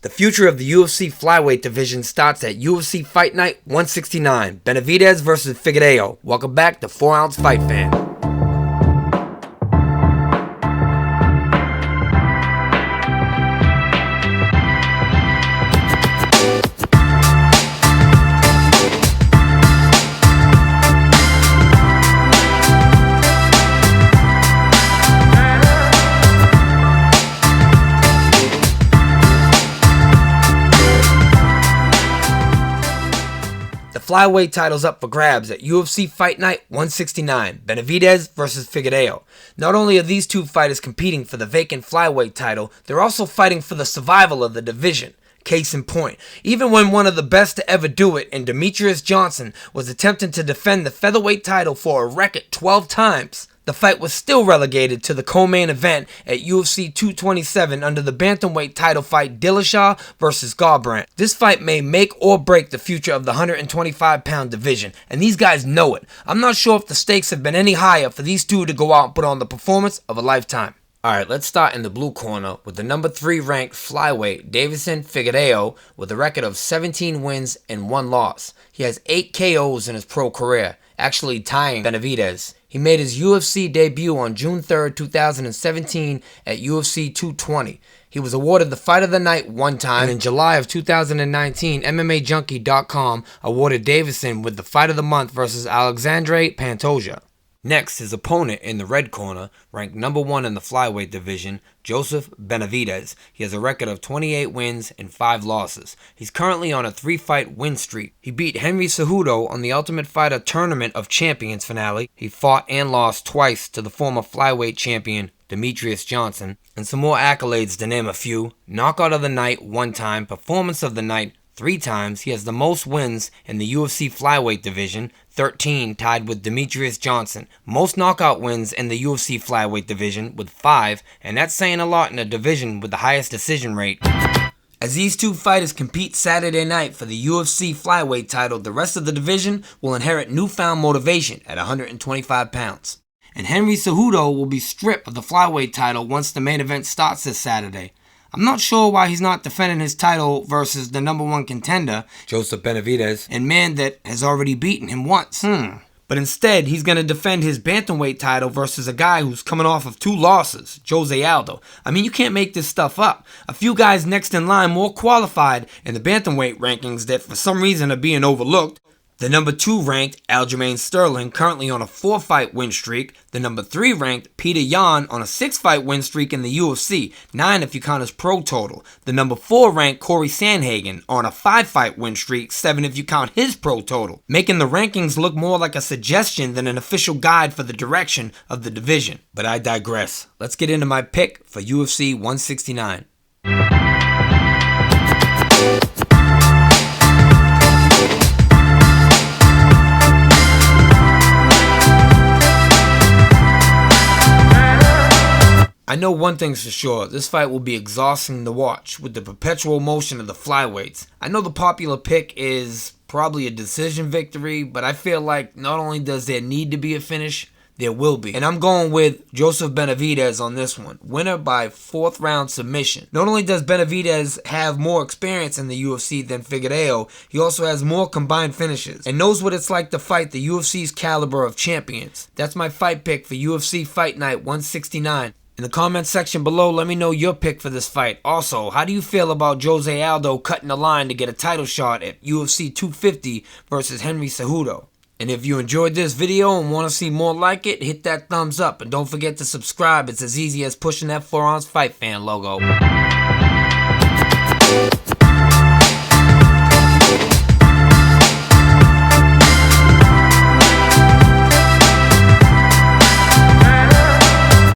The future of the UFC Flyweight division starts at UFC Fight Night 169, Benavidez vs. Figueiredo. Welcome back to 4 Ounce Fight Fan. The flyweight title's up for grabs at UFC Fight Night 169, Benavidez vs. Figueiredo. Not only are these two fighters competing for the vacant flyweight title, they're also fighting for the survival of the division. Case in point, even when one of the best to ever do it in Demetrius Johnson was attempting to defend the featherweight title for a record 12 times, the fight was still relegated to the co-main event at UFC 227 under the bantamweight title fight Dillashaw vs. Garbrandt. This fight may make or break the future of the 125-pound division, and these guys know it. I'm not sure if the stakes have been any higher for these two to go out and put on the performance of a lifetime. Alright, let's start in the blue corner with the number 3 ranked flyweight Deiveson Figueiredo with a record of 17 wins and 1 loss. He has 8 KOs in his pro career, actually tying Benavidez. He made his UFC debut on June 3rd, 2017 at UFC 220. He was awarded the Fight of the Night 1 time, and in July of 2019, MMAJunkie.com awarded Deiveson with the Fight of the Month versus Alexandre Pantoja. Next, his opponent in the red corner, ranked number 1 in the flyweight division, Joseph Benavidez. He has a record of 28 wins and 5 losses. He's currently on a 3-fight win streak. He beat Henry Cejudo on the Ultimate Fighter Tournament of Champions finale. He fought and lost twice to the former flyweight champion, Demetrius Johnson. And some more accolades to name a few. Knockout of the Night 1 time, Performance of the Night 3 times. He has the most wins in the UFC flyweight division, 13, tied with Demetrius Johnson. Most knockout wins in the UFC flyweight division with 5, and that's saying a lot in a division with the highest decision rate. As these two fighters compete Saturday night for the UFC flyweight title, the rest of the division will inherit newfound motivation at 125 pounds. And Henry Cejudo will be stripped of the flyweight title once the main event starts this Saturday. I'm not sure why he's not defending his title versus the number 1 contender, Joseph Benavidez, and man that has already beaten him once. But instead, he's going to defend his bantamweight title versus a guy who's coming off of 2 losses, Jose Aldo. I mean, you can't make this stuff up. A few guys next in line more qualified in the bantamweight rankings that for some reason are being overlooked. The number 2 ranked Aljamain Sterling, currently on a 4-fight win streak. The number 3 ranked Peter Yan on a 6-fight win streak in the UFC, 9 if you count his pro total. The number 4 ranked Corey Sandhagen on a 5-fight win streak, 7 if you count his pro total, making the rankings look more like a suggestion than an official guide for the direction of the division. But I digress. Let's get into my pick for UFC 169. I know one thing's for sure, this fight will be exhausting to watch with the perpetual motion of the flyweights. I know the popular pick is probably a decision victory, but I feel like not only does there need to be a finish, there will be. And I'm going with Joseph Benavidez on this one. Winner by 4th round submission. Not only does Benavidez have more experience in the UFC than Figueiredo, he also has more combined finishes and knows what it's like to fight the UFC's caliber of champions. That's my fight pick for UFC Fight Night 169. In the comment section below, let me know your pick for this fight. Also, how do you feel about Jose Aldo cutting the line to get a title shot at UFC 250 versus Henry Cejudo? And if you enjoyed this video and want to see more like it, hit that thumbs up and don't forget to subscribe. It's as easy as pushing that 4 Ounce Fight Fan logo.